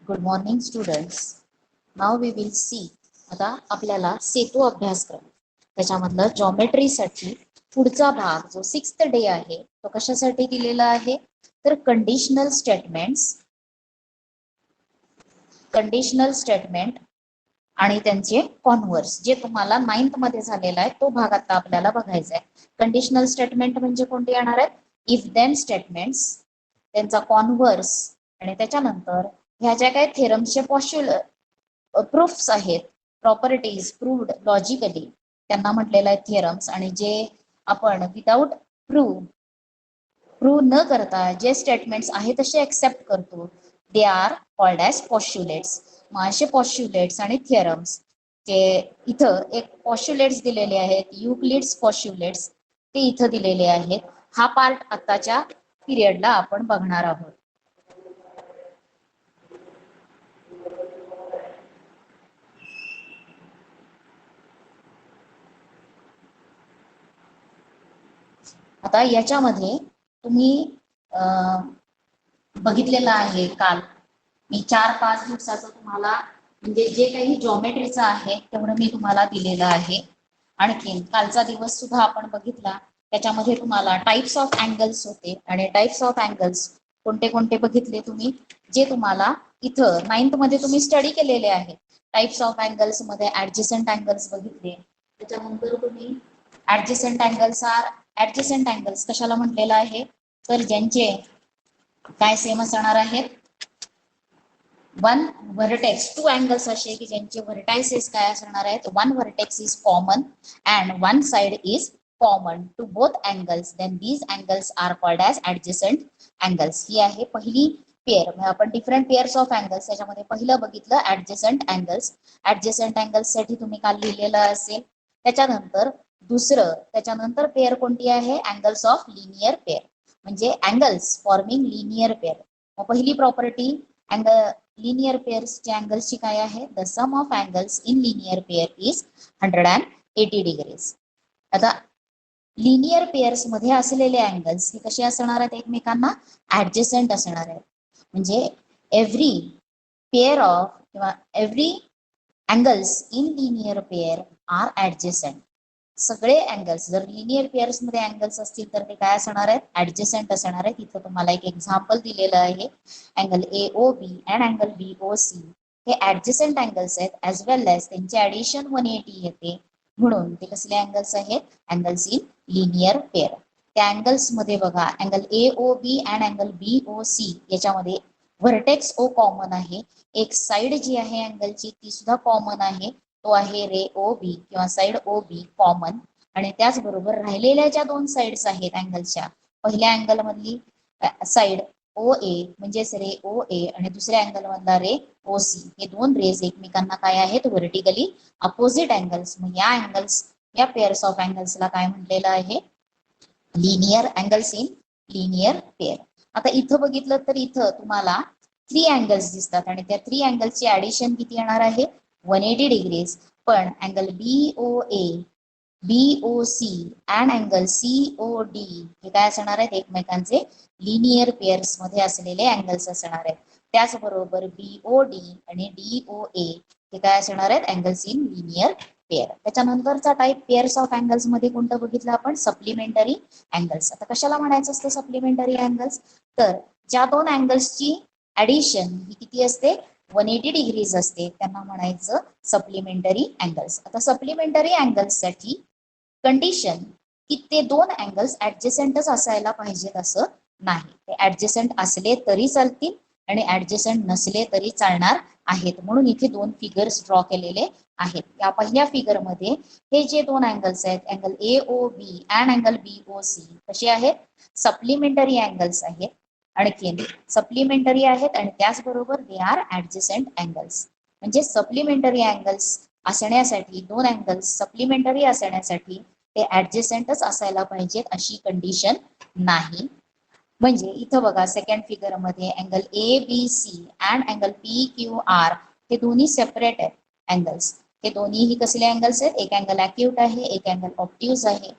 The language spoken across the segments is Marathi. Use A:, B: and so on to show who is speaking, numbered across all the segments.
A: Good morning students. Now we will see. आता आपल्याला सेतू अभ्यासक्रम त्याच्यामधलं जॉमेट्रीसाठी पुढचा भाग जो 6th डे आहे तो कशासाठी दिलेला आहे तर कंडिशनल स्टेटमेंट आणि त्यांचे कॉन्व्हर्स जे तुम्हाला 9th मध्ये झालेला आहे तो भाग आता आपल्याला बघायचा आहे. कंडिशनल स्टेटमेंट म्हणजे कोणते येणार आहेत? इफ देन स्टेटमेंट्स, त्यांचा कॉन्व्हर्स आणि त्याच्यानंतर ह्या ज्या काही थेरम्सचे प्रूफ्स आहेत, प्रॉपर्टीज प्रूव्ड लॉजिकली, त्यांना म्हटलेलं आहे थेरम्स. आणि जे आपण विदाउट प्रूव्ह न करता जे स्टेटमेंट्स आहे तसे एक्सेप्ट करतो दे आर कॉल्ड ॲज पॉस्ट्युलेट्स. मग असे पॉस्ट्युलेट्स आणि थिअरम्स जे इथं एक पॉस्ट्युलेट्स दिलेले आहेत, युक्लिड्स पॉस्ट्युलेट्स, ते इथं दिलेले आहेत. हा पार्ट आताच्या पिरियडला आपण बघणार आहोत. आता याच्यामध्ये तुम्ही बघितलेलं आहे काल मी 4-5 दिवसाचं तुम्हाला म्हणजे जे काही जॉमेट्रीचं आहे तेवढं मी तुम्हाला दिलेलं आहे. आणखी कालचा दिवस सुद्धा आपण बघितला, त्याच्यामध्ये तुम्हाला टाइप्स ऑफ अँगल्स होते आणि टाइप्स ऑफ अँगल्स कोणते कोणते बघितले तुम्ही, जे तुम्हाला इथं 9th मध्ये तुम्ही स्टडी केलेले आहे. टाइप्स ऑफ अँगल्स मध्ये ऍडजस्टंट अँगल्स बघितले. त्याच्यानंतर तुम्ही ऍडजस्टंट अँगल्स कशाला म्हटलेलं आहे तर ज्यांचे काय सेम असणार आहेत, वन व्हर्टेक्स, 2 अँगल्स असे की ज्यांचे व्हर्टायसेस काय असणार आहेत, one vertex is common and one side is common to both angles, then these angles are called as adjacent angles. ही आहे पहिली पेअर. आपण डिफरंट पेअर्स ऑफ अँगल्स त्याच्यामध्ये पहिलं बघितलं ऍडजस्टंट अँगल्स. ऍडजस्टंट अँगल्स साठी तुम्ही काल लिहिलेलं असेल. त्याच्यानंतर पेअर कोणती आहे, अँगल्स ऑफ लिनियर पेअर, म्हणजे अँगल्स फॉर्मिंग लिनियर पेअर. मग पहिली प्रॉपर्टी लिनियर पेअर्सचे अँगल्सची काय आहे, the sum of angles in linear pair is 180 degrees. आता लिनियर पेअर्स मध्ये असलेले अँगल्स हे कसे असणार आहेत, एकमेकांना ऍडजस्टंट असणार आहेत. म्हणजे एव्हरी पेअर ऑफ किंवा every angles in linear pair are adjacent. सगळे अँगल्स जर लिनियर पेअर्स मध्ये अँगल्स असतील तर ते काय असणार आहेत, ऍडजस्टंट असणार आहेत. इथं तुम्हाला एक एक्झाम्पल दिलेलं आहे, angle AOB and angle BOC हे ऍडजस्टंट अँगल्स आहेत, ऍज वेल एज त्यांचे ऍडिशन 180 येते, म्हणून ते कसले अँगल्स आहेत, अँगल्स इन लिनियर पेअर. त्या अँगल्स मध्ये बघा, angle AOB and angle BOC याच्यामध्ये व्हर्टेक्स O कॉमन आहे, एक साइड जी आहे अँगलची ती सुद्धा कॉमन आहे, तो आहे रे OB किंवा साइड OB कॉमन. आणि त्याचबरोबर राहिलेल्या ज्या 2 साइड्स आहेत अँगलच्या, पहिल्या अँगल मधली साइड OA म्हणजेच रे OA आणि दुसऱ्या अँगल मधला रे OC, हे 2 रेज एकमेकांना काय आहेत, व्हर्टिकली अपोजिट अँगल्स. मग या अँगल्स, या पेअर्स ऑफ अँगल्सला काय म्हटलेलं आहे, linear angles in linear pair. आता इथं बघितलं तर इथं तुम्हाला 3 अँगल्स दिसतात आणि त्या 3 अँगल्सची ऍडिशन किती येणार आहे, 180 डिग्रीज. पण angle BOA, BOC and angle COD हे काय असणार आहेत, एकमेकांचे लिनियर पेअर्स मध्ये असलेले अँगल्स असणार आहेत. त्याचबरोबर BOD आणि DOA हे काय असणार आहेत, अँगल्स इन लिनियर पेअर. त्याच्यानंतरचा टाईप पेअर्स ऑफ अँगल्स मध्ये कोणतं बघितलं आपण, सप्लिमेंटरी अँगल्स. आता कशाला म्हणायचं असतं सप्लिमेंटरी अँगल्स, तर ज्या 2 अँगल्सची ऍडिशन ही किती असते, 180 डिग्रीज असते, त्यांना म्हणायचं सप्लिमेंटरी अँगल्स. आता सप्लिमेंटरी अँगल्स साठी कंडिशन की ते 2 अँगल्स ऍडजस्टंटच असायला पाहिजेत असं नाही, ते ऍडजस्टंट असले तरी चालतील आणि ऍडजस्टंट नसले तरी चालणार आहेत. म्हणून इथे 2 फिगर्स ड्रॉ केलेले आहेत. या पहिल्या फिगर मध्ये हे जे 2 अँगल्स आहेत, angle AOB and angle BOC कसे आहेत, सप्लिमेंटरी अँगल्स आहेत, आणखीन सप्लिमेंटरी आहेत आणि त्याचबरोबर दे आर ऍडजस्टंट अँगल्स. म्हणजे सप्लिमेंटरी अँगल्स असण्यासाठी, 2 अँगल्स सप्लिमेंटरी असण्यासाठी ते ऍडजस्टंटच असायला पाहिजेत अशी कंडिशन नाही. म्हणजे इथं बघा सेकंड फिगर मध्ये angle ABC and angle PQR हे दोन्ही सेपरेट आहेत अँगल्स. हे दोन्हीही कसले अँगल्स आहेत, एक अँगल अॅक्यूट आहे, एक अँगल ऑब्ट्यूज आहे,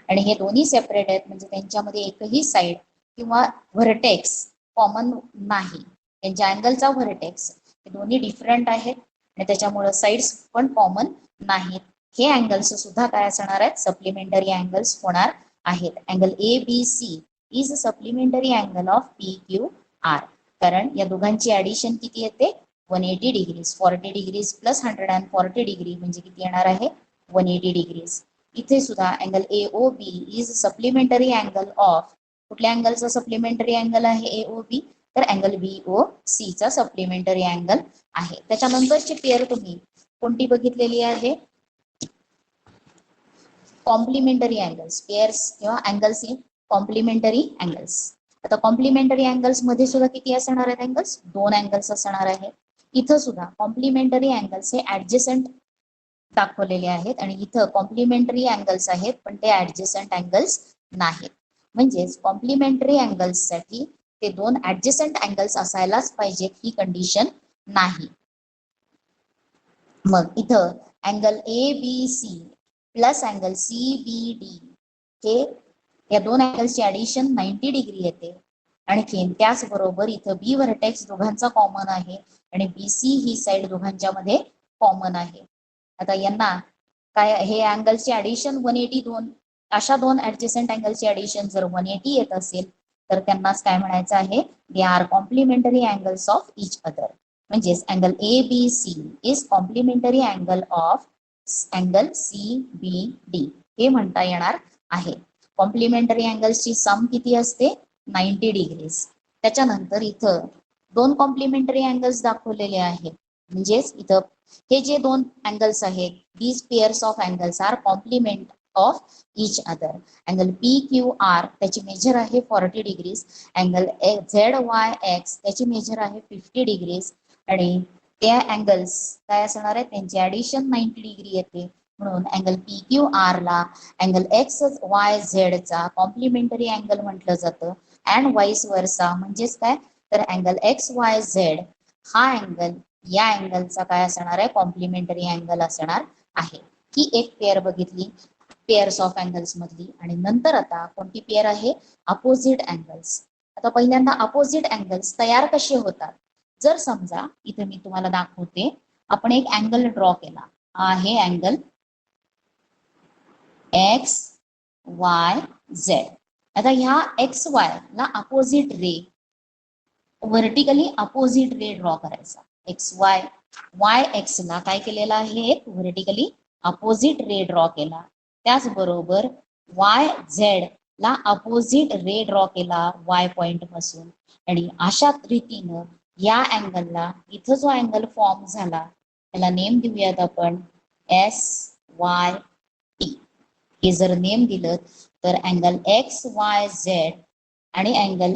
A: आणि हे दोन्ही सेपरेट आहेत. म्हणजे त्यांच्यामध्ये एकही साइड किंवा व्हर्टेक्स कॉमन नाही, त्यांच्या अँगलचा व्हर्टेक्स हे दोन्ही डिफरंट आहेत आणि त्याच्यामुळे साइड्स पण कॉमन नाहीत. हे अँगल्स सुद्धा काय असणार आहेत, सप्लिमेंटरी अँगल्स होणार आहेत. Angle A B C is a supplementary angle of P Q R, कारण या दोघांची ऍडिशन किती येते, 180 डिग्रीज. 40 डिग्रीज प्लस 140 डिग्री म्हणजे किती येणार आहे, 180 डिग्रीज. इथे सुद्धा angle A O B is supplementary angle of, कुठल्या अँगलचा सप्लिमेंटरी अँगल आहे एओ बी, तर अँगल बीओ सी चा सप्लिमेंटरी अँगल आहे. त्याच्यानंतरची पेअर तुम्ही कोणती बघितलेली आहे, कॉम्प्लिमेंटरी अँगल्स. पेअर्स किंवा अँगल्स इन कॉम्प्लिमेंटरी अँगल्स. आता कॉम्प्लिमेंटरी अँगल्स मध्ये सुद्धा किती असणार आहेत अँगल्स, 2 अँगल्स असणार आहे. इथं सुद्धा कॉम्प्लिमेंटरी अँगल्स हे ऍडजस्टंट दाखवलेले आहेत आणि इथं कॉम्प्लिमेंटरी अँगल्स आहेत पण ते ऍडजस्टंट अँगल्स नाहीत. म्हणजेच कॉम्प्लिमेंटरी अँगल्स साठी ते 2 ऍडजस्टंट अँगल्स असायलाच पाहिजेत ही कंडिशन नाही. मग इथं angle A B C plus angle C B D हे या 2 अँगल्सची ऍडिशन 90 डिग्री येते. आणखीन त्याचबरोबर इथं बी व्हर्टेक्स दोघांचा कॉमन आहे आणि बी सी ही साइड दोघांच्या मध्ये कॉमन आहे. आता यांना काय, हे अँगलची ऍडिशन 180, अशा 2 ऍडजस्टंट अँगलची ऍडिशन जर 180 येत असेल तर त्यांनाच काय म्हणायचं आहे, they are complementary angles of each other. म्हणजेच angle A B C is complementary angle of angle C B D हे म्हणता येणार आहे. कॉम्प्लिमेंटरी अँगल्सची सम किती असते, 90 डिग्रीज. त्याच्यानंतर इथं 2 कॉम्प्लिमेंटरी अँगल्स दाखवलेले आहेत. म्हणजेच इथं हे जे 2 अँगल्स आहेत, these pairs of angles are complement of each other. Angle P Q R त्याची मेजर आहे 40 डिग्रीज. अँगल झेड वाय एक्स त्याची मेजर आहे 50 डिग्रीज आणि त्या अँगल्स काय असणार आहे, त्यांची ऍडिशन 90 डिग्री येते. म्हणून अँगल पी क्यू आर ला अँगल एक्स वाय झेड चा कॉम्प्लिमेंटरी अँगल म्हटलं जातं अँड वाईस वर्सा. म्हणजेच काय, तर अँगल एक्स वाय झेड हा अँगल या अँगलचा काय असणार आहे, कॉम्प्लिमेंटरी अँगल असणार आहे. ही एक पेअर बघितली पेअर्स ऑफ अँगल्स मधली. आणि नंतर आता कोणती पेअर आहे, अपोजिट अँगल्स. आता पहिल्यांदा अपोजिट अँगल्स तयार कसे होतात, जर समजा इथे मी तुम्हाला दाखवते, आपण एक अँगल ड्रॉ केला, आहे अँगल एक्स वाय झेड. आता ह्या एक्स वाय ला opposite ray, vertically opposite ray draw करायचा. एक्स वाय वाय एक्स ला काय केलेलं आहे, व्हर्टिकली अपोजिट रे ड्रॉ केला. त्याचबरोबर वाय झेड ला अपोजिट रे ड्रॉ केला वाय पॉइंट पासून. आणि अशा रीतीनं या अँगलला, इथं जो अँगल फॉर्म झाला त्याला नेम देऊयात आपण एस वाय टी. हे जर नेम दिलं तर अँगल एक्स वाय झेड आणि अँगल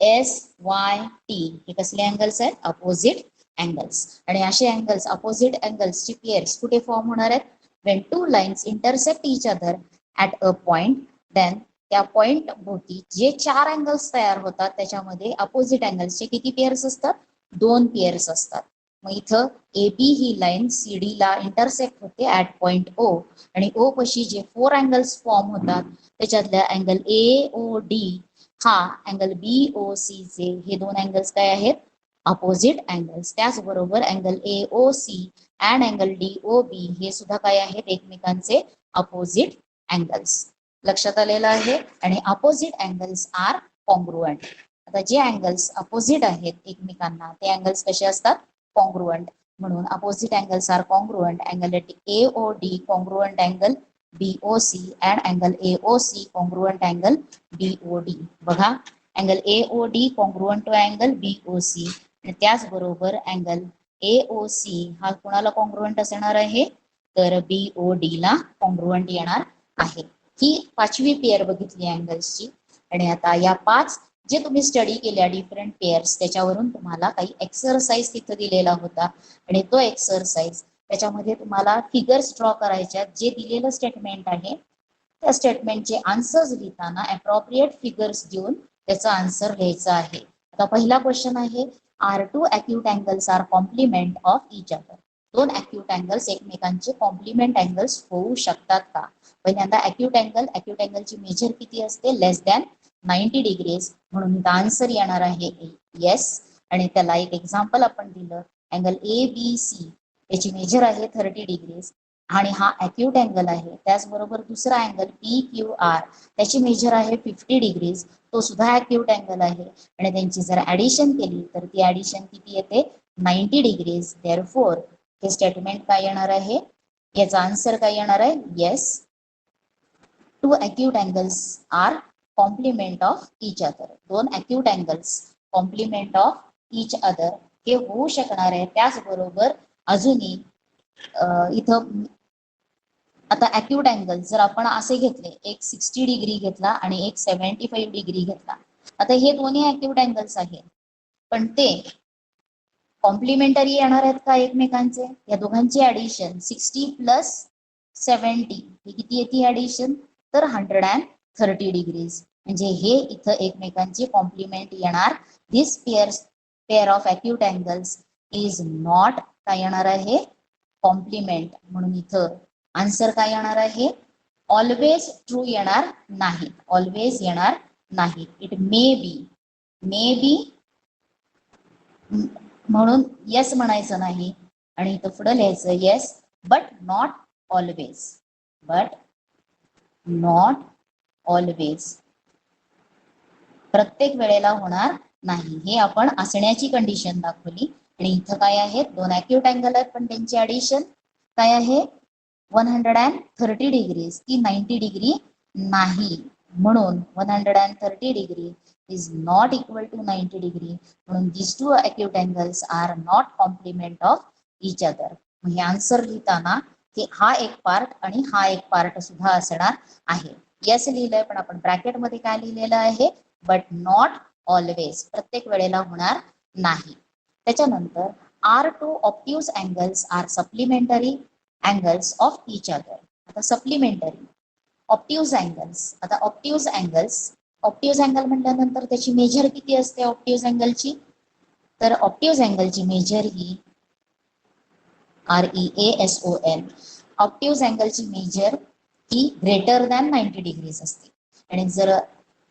A: एस वाय टी हे कसले अँगल्स आहेत, अपोजिट अँगल्स. आणि असे अँगल्स, अपोजिट अँगल्सची पेअर्स कुठे फॉर्म होणार आहेत, when two lines intersect each other at a point, then त्या पॉइंट भोवती जे 4 अँगल्स तयार होतात त्याच्यामध्ये अपोजिट अँगल्सचे किती पेअर्स असतात, 2 पेअर्स असतात. मग इथं ए बी ही लाईन सी डी ला इंटरसेक्ट होते ऍट पॉइंट ओ आणि ओ पशी जे 4 अँगल्स फॉर्म होतात त्याच्यातल्या अँगल ए ओ डी हा अँगल बी ओ सी चे हे 2 अँगल्स काय आहेत, अपोजिट अँगल्स. त्याचबरोबर angle A O C and angle D O B हे सुद्धा काय आहेत, एकमेकांचे अपोजिट अँगल्स. लक्षात आलेलं आहे. आणि अपोजिट अँगल्स आर कॉन्ग्रुएंट. आता जे अँगल्स अपोजिट आहेत एकमेकांना ते अँगल्स कसे असतात, कॉन्ग्रुएंट. म्हणून opposite angles are congruent. Angle A O D congruent angle BOC and angle AOC congruent angle BOD. बघा, angle AOD congruent to angle BOC आणि त्याचबरोबर अँगल AOC हा कोणाला कॉन्ग्रुएंट असणार आहे, तर BOD ला कॉन्ग्रुएंट येणार आहे. ही 5वी पेअर बघितली अँगल्सची. आणि आता या 5 जे तुम्ही स्टडी केल्या डिफरंट पेअर्स त्याच्यावरून तुम्हाला काही एक्सरसाइज तिथं दिलेला होता आणि तो एक्सरसाइज त्याच्यामध्ये तुम्हाला फिगर्स ड्रॉ करायच्या. जे दिलेलं स्टेटमेंट आहे त्या स्टेटमेंटचे आन्सर्स लिहिताना अप्रोप्रिएट फिगर्स देऊन त्याचा आन्सर लिहायचा आहे. आता पहिला क्वेश्चन आहे, are two acute angles are complement of each other. 2 acute angles एकमेकांचे कॉम्प्लिमेंट अँगल्स होऊ शकतात का. पहिल्यांदा अॅक्यूट अँगलची मेजर किती असते, लेस दॅन 90 डिग्रीज. म्हणून आन्सर येणार आहे येस. आणि त्याला एक एक्झाम्पल आपण दिलं, अँगल ए बी सी त्याची मेजर आहे 30 डिग्रीज आणि हा अॅक्यूट अँगल आहे. त्याचबरोबर दुसरा अँगल पी क्यू आर त्याची मेजर आहे 50 डिग्रीज, तो सुद्धा अॅक्यूट अँगल आहे आणि त्यांची जर ऍडिशन केली तर ती ऍडिशन किती येते 90 डिग्रीज. देअरफॉर हे स्टेटमेंट काय येणार आहे, याचा आन्सर काय येणार आहे, yes two acute angles are complement of each other. दोन acute angles complement of each other हे होऊ शकणार आहे. त्याचबरोबर अजूनही इथं आता अॅक्यूट अँगल जर आपण असे घेतले, एक 60 डिग्री घेतला आणि एक 75 डिग्री घेतला, आता हे दोन्ही अॅक्यूट अँगल्स आहेत पण ते कॉम्प्लिमेंटरी येणार आहेत का एकमेकांचे, या दोघांची ऍडिशन 60 प्लस 70 ही किती येते ऍडिशन, तर 130 डिग्रीज. म्हणजे हे इथं एकमेकांची कॉम्प्लिमेंट येणार. This pair of acute angles is not काय येणार आहे, कॉम्प्लिमेंट. म्हणून इथं आन्सर काय येणार आहे, ऑलवेज ट्रू येणार नाही, ऑलवेज येणार नाही. इट मे बी म्हणून येस म्हणायचं नाही आणि इथं पुढे लिहायचं yes but not always, but not always, प्रत्येक वेळेला होणार नाही. हे आपण असण्याची कंडिशन दाखवली. आणि इथं काय आहे, दोन अॅक्यूट अँगल आहेत पण त्यांची ऍडिशन काय आहे 130 डिग्रीज, ती 90 डिग्री नाही. म्हणून 130 degree is not equal to 90 degree. म्हणून these two acute angles are not complement of each other. हे आन्सर लिहिताना की हा एक पार्ट आणि हा एक पार्ट सुद्धा असणार आहे. यस लिहिलंय पण आपण ब्रॅकेट मध्ये काय लिहिलेलं आहे, बट नॉट ऑलवेज, प्रत्येक वेळेला होणार नाही. त्याच्यानंतर are two obtuse angles are supplementary angles of each other. आता सप्लिमेंटरी ऑप्ट्यूज अँगल्स, आता ऑप्ट्यूज अँगल म्हटल्यानंतर त्याची मेजर किती असते ऑप्ट्यूज अँगलची, तर ऑप्ट्यूज अँगलची मेजर ही REASON, ऑप्ट्यूज अँगलची मेजर ही ग्रेटर दॅन 90 डिग्रीज असते. आणि जर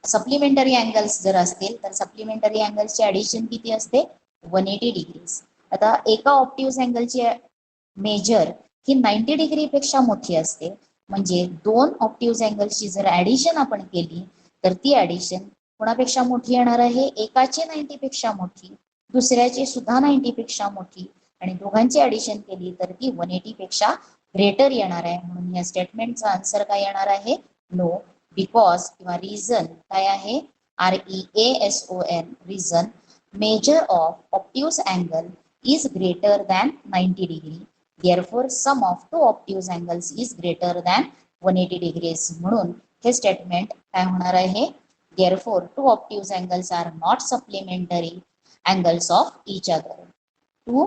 A: सप्लिमेंटरी अँगल्स जर असतील तर सप्लिमेंटरी अँगल्सची ऍडिशन किती असते 180 डिग्रीज. आता एका ऑप्ट्यूज अँगलची मेजर ही 90 डिग्री पेक्षा मोठी असते. म्हणजे दोन ऑप्ट्यूज अँगल्सची जर ऍडिशन आपण केली तर ती ऍडिशन कोणापेक्षा मोठी येणार आहे, एकाची 90 पेक्षा मोठी, दुसऱ्याची सुद्धा 90 पेक्षा मोठी आणि दोघांची ऍडिशन केली तर ती 180 पेक्षा ग्रेटर येणार आहे. म्हणून या स्टेटमेंटचा आन्सर काय येणार आहे, नो. बिकॉज किंवा रिझन काय आहे, REASON, reason measure of obtuse angle is greater than 90 degree. Therefore, sum of two obtuse angles is greater than 180 degrees. म्हणून हे स्टेटमेंट काय होणार आहे, therefore two obtuse angles are not supplementary angles of each other. Two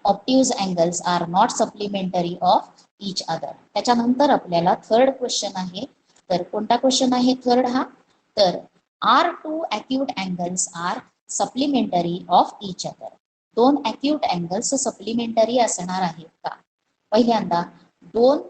A: obtuse angles are not supplementary of each other. त्याच्यानंतर आपल्याला थर्ड क्वेश्चन आहे. तर कोणता क्वेश्चन आहे थर्ड हा, तर are two acute angles are supplementary of each other. दोन अॅक्यूट अँगल्स सप्लिमेंटरी असणार आहेत का. पहिल्यांदा दोन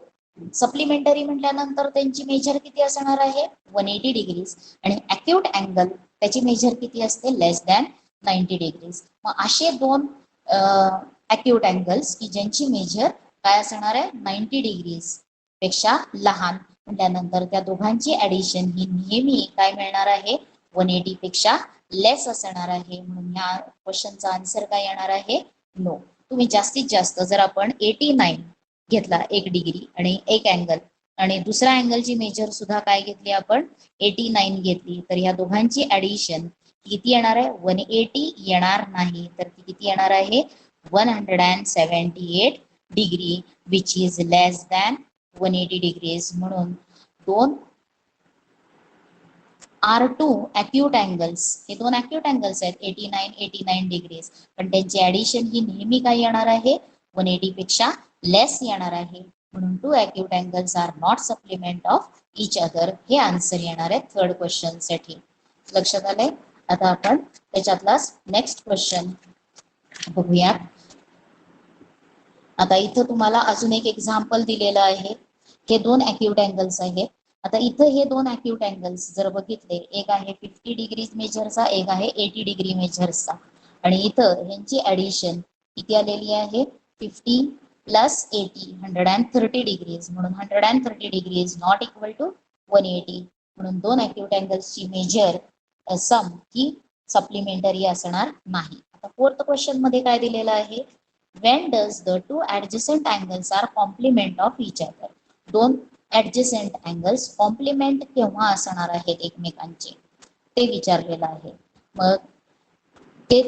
A: सप्लिमेंटरी म्हटल्यानंतर त्यांची मेजर किती असणार आहे 180 डिग्रीज आणि अॅक्यूट अँगल त्याची मेजर किती असते लेस दॅन 90 डिग्रीज. मग असे दोन अॅक्यूट अँगल्स की ज्यांची मेजर काय असणार आहे 90 डिग्रीज पेक्षा लहान म्हटल्यानंतर त्या दोघांची ऍडिशन ही नेहमी काय मिळणार आहे 180 पेक्षा लेस असणार आहे. म्हणून या क्वेश्चनचा आन्सर काय येणार आहे, नो. तुम्ही जास्तीत जास्त जर आपण 89 घेतला एक डिग्री आणि एक अँगल आणि दुसऱ्या अँगलची मेजर सुद्धा काय घेतली आपण 89 घेतली तर या दोघांची ऍडिशन किती येणार आहे 180 येणार नाही तर ती किती येणार आहे 178 degree which is less than 180 degrees. म्हणून दोन R2 अॅक्यूट अँगल्स, हे दोन अॅक्यूट अँगल्स आहेत 89 डिग्रीज पण त्यांची ऍडिशन ही नेहमी काय येणार आहे 180 पेक्षा लेस येणार आहे. म्हणून two acute angles are not supplement of each other हे आन्सर येणार आहे थर्ड क्वेश्चन साठी. लक्षात आलंय. आता आपण त्याच्यातला नेक्स्ट क्वेश्चन बघूयात. आता इथं तुम्हाला अजून एक एक्झाम्पल दिलेलं आहे. हे दोन अॅक्यूट अँगल्स आहेत. आता इथं हे दोन अॅक्यूट अँगल्स जर बघितले, एक आहे 50 डिग्री मेजरचा, एक आहे 80 डिग्री मेजरचा. आणि इथं ह्यांची ऍडिशन किती आलेली आहे 50 प्लस 80 130 डिग्रीज म्हणून 130 डिग्रीज नॉट इक्वल टू 180 म्हणून दोन अॅक्युट अँगल्सची मेजर सम ही सप्लिमेंटरी असणार नाही. आता फोर्थ क्वेश्चन मध्ये काय दिलेलं आहे when does the two adjacent angles are complement of each other. दोन ऍडजसेंट अँगल्स कॉम्प्लिमेंट केव्हा असणार आहेत एकमेकांचे ते विचारलेलं आहे. मग ते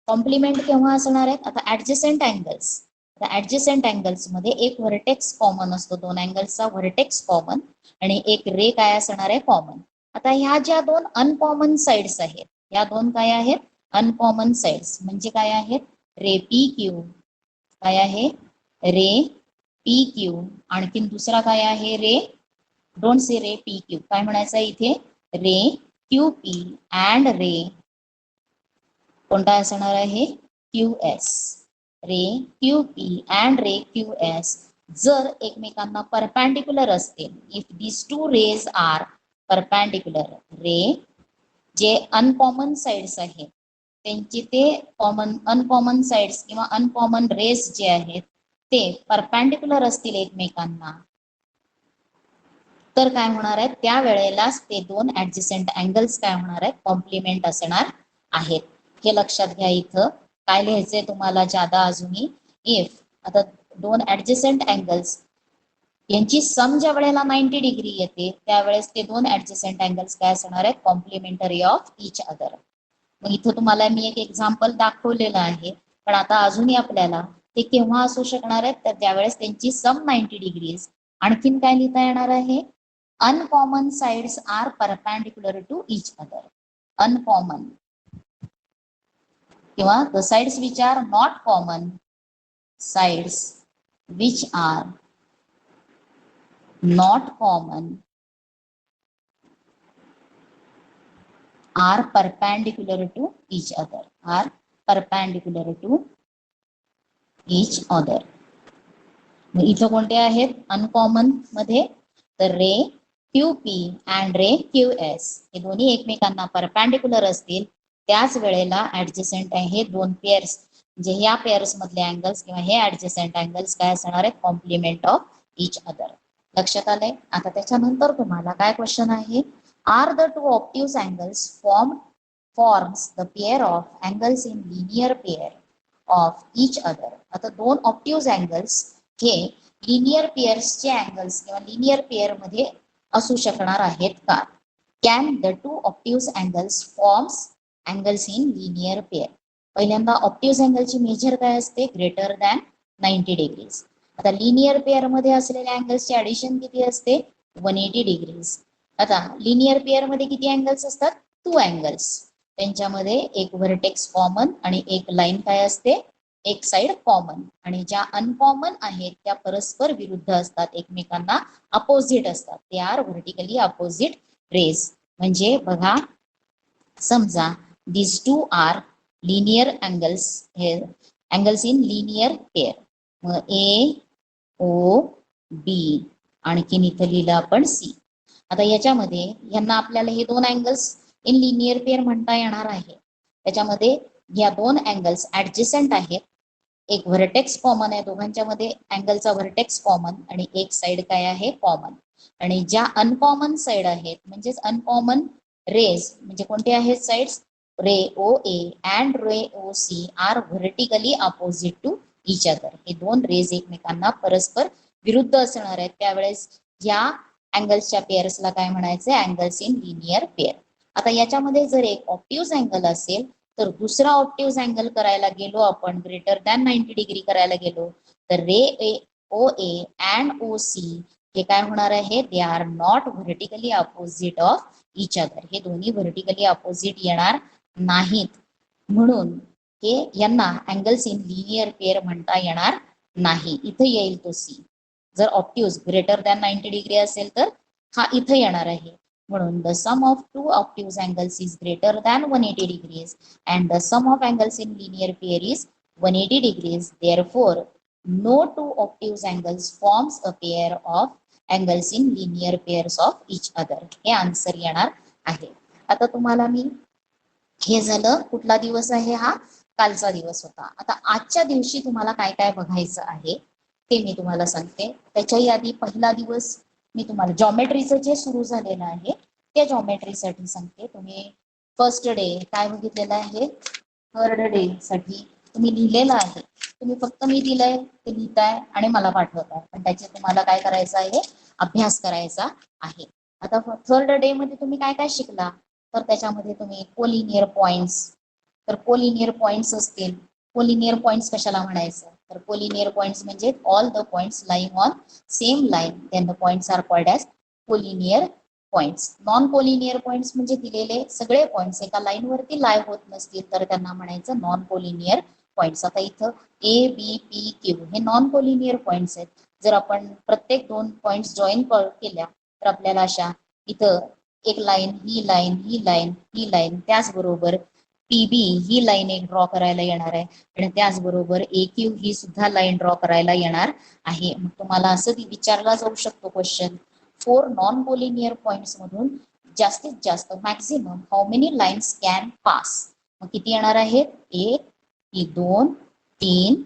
A: कॉम्प्लिमेंट केव्हा असणार आहेत आता ऍडजसेंट अँगल्स ऍडजसेंट अँगल्स मध्ये एक व्हर्टेक्स कॉमन असतो दोन अँगल्सचा व्हर्टेक्स कॉमन आणि एक रे काय असणार आहे कॉमन. आता ह्या ज्या दोन अनकॉमन साइड्स आहेत या दोन काय आहेत अनकॉमन साइड्स म्हणजे काय आहेत रे पी क्यू काय आहे रे पी क्यू आणखीन दुसरा काय आहे ray don't say ray P Q काय म्हणायचं इथे ray Q P and ray कोणता असणार आहे Q S ray Q P and ray Q S जर एकमेकांना परपॅन्डिक्युलर असतील if this two rays are perpendicular ray जे अनकॉमन साइड्स आहेत त्यांची ते कॉमन अनकॉमन साइड्स किंवा अनकॉमन रेस जे आहेत ते परपॅन्डिक्युलर असतील एकमेकांना तर काय होणार आहे त्यावेळेलाच ते दोन ऍडजसेंट अँगल्स काय होणार आहेत कॉम्प्लिमेंट असणार आहेत. हे लक्षात घ्या इथं काय लिहायचंय तुम्हाला ज्यादा अजूनही इफ आता दोन ऍडजसेंट अँगल्स यांची सम ज्या वेळेला 90 डिग्री येते त्यावेळेस ते दोन ऍडजसेंट अँगल्स काय असणार आहेत कॉम्प्लिमेंटरी ऑफ इच अदर. मग इथं तुम्हाला मी एक एक्झाम्पल दाखवलेलं आहे पण आता अजूनही आपल्याला ते केव्हा असू शकणार आहेत तर त्यावेळेस त्यांची सम 90 डिग्रीज आणखीन काय लिहिता येणार आहे uncommon sides are perpendicular to each other uncommon किंवा the sides which are not common sides which are not common are perpendicular to each other are perpendicular to each other. मग इथं कोणते आहेत अनकॉमन मध्ये तर ray Q P and ray Q S हे दोन्ही एकमेकांना परपॅन्डिक्युलर असतील त्याच वेळेला ऍडजसेंट हे दोन पेअर्स म्हणजे ह्या पेअर्स मधले अँगल्स किंवा हे ऍडजसेंट अँगल्स काय असणार आहेत कॉम्प्लिमेंट ऑफ इच अदर. लक्षात आलंय. आता त्याच्यानंतर तुम्हाला काय क्वेश्चन आहे are the two obtuse angles forms the pair of angles in linear pair of each other. आता दोन ऑप्टिव्ह अँगल्स हे लिनियर पेअर्सचे अँगल्स किंवा लिनियर पेअर मध्ये असू शकणार आहेत का. Can the two obtuse angles forms angles in linear pair. पहिल्यांदा ऑप्टिव्ह अँगलची मेजर काय असते ग्रेटर दॅन 90 डिग्रीज. आता लिनियर पेअर मध्ये असलेल्या अँगल्सची ऍडिशन किती असते 180 डिग्रीज. आता लिनियर पेअर मध्ये किती अँगल्स असतात 2 अँगल्स त्यांच्यामध्ये एक व्हर्टेक्स कॉमन आणि एक लाईन काय असते एक साइड कॉमन आणि ज्या अनकॉमन आहेत त्या परस्पर विरुद्ध असतात एकमेकांना अपोजिट असतात ते आर व्हर्टिकली अपोजिट रेज. म्हणजे बघा समजा these two are linear angles here angles in linear pair मग A O B आणखीन इथं लिहिलं आपण C. आता याच्यामध्ये यांना आपल्याला हे दोन अँगल्स इन लिनियर पेअर म्हणता येणार आहे. त्याच्यामध्ये या दोन अँगल्स ऍडजसेंट आहेत एक व्हर्टेक्स कॉमन आहे दोघांच्या मध्ये अँगलचा व्हर्टेक्स कॉमन आणि एक साइड काय आहे कॉमन आणि ज्या अनकॉमन साइड आहेत म्हणजेच अनकॉमन रेज म्हणजे कोणते आहेत sides ray O A and ray O C are vertically opposite to each other. हे दोन रेज एकमेकांना परस्पर विरुद्ध असणार आहेत त्यावेळेस या अँगल्सच्या पेअर्सला काय म्हणायचं अँगल्स इन लिनियर पेअर. आता याच्यामध्ये जर एक ऑप्टिव्ह अँगल असेल तर दुसरा ऑप्टिव्ह अँगल करायला गेलो आपण ग्रेटर दॅन 90 डिग्री करायला गेलो तर रे O A and O C हे काय होणार आहे they R not vertically opposite of each other. हे दोन्ही व्हर्टिकली अपोजिट येणार नाहीत म्हणून हे यांना अँगल्स इन लिनियर पेअर म्हणता येणार नाही. इथं येईल तो सी जर ऑप्टिव्ह ग्रेटर दॅन 90 डिग्री असेल तर हा इथं येणार आहे म्हणून the sum of two obtuse angles is greater than 180 degrees and the sum of angles in linear pair is 180 degrees. Therefore no two obtuse angles forms a pair of angles in linear pairs of each other. हे आन्सर येणार आहे. आता तुम्हाला मी हे झालं कुठला दिवस आहे हा कालचा दिवस होता. आता आजच्या दिवशी तुम्हाला काय काय बघायचं आहे ते मी तुम्हाला सांगते. त्याच्याही आधी पहिला दिवस मी तुम्हाला जॉमेट्रीचं जे सुरू झालेलं आहे त्या जॉमेट्रीसाठी सांगते. तुम्ही फर्स्ट डे काय बघितलेलं आहे, थर्ड डे साठी तुम्ही लिहिलेलं आहे. तुम्ही फक्त मी दिलंय ते लिहिताय आणि मला पाठवताय, पण त्याचे तुम्हाला काय करायचं आहे, अभ्यास करायचा आहे. आता थर्ड डे मध्ये तुम्ही काय काय शिकला, तर त्याच्यामध्ये तुम्ही कोलिनियर पॉइंट्स, तर कोलिनियर पॉइंट्स असतील. कोलिनियर पॉइंट्स कशाला म्हणायचं, तर कोलिनियर पॉइंट्स म्हणजे all the points lying on same line, then the points are called as collinear points. Non collinear points म्हणजे दिलेले सगळे पॉइंट्स एका लाईन वरती लाय होत नसतील तर त्यांना म्हणायचं नॉन कोलिनियर पॉइंट्स. आता इथं ए बी पी क्यू हे नॉन कोलिनियर पॉइंट्स आहेत. जर आपण प्रत्येक दोन पॉइंट्स जॉईन केल्या तर आपल्याला अशा इथं एक लाईन, ही लाईन, ही लाईन, ही लाईन, त्याचबरोबर पीबी ही लाईन एक ड्रॉ करायला येणार आहे आणि त्याचबरोबर ए क्यू ही सुद्धा लाईन ड्रॉ करायला येणार आहे. मग तुम्हाला असं विचारला जाऊ शकतो क्वेश्चन, 4 नॉन कोलिनियर पॉइंट्स मधून जास्तीत जास्त maximum how many lines can pass. मग किती येणार आहेत, 1, 2, 3,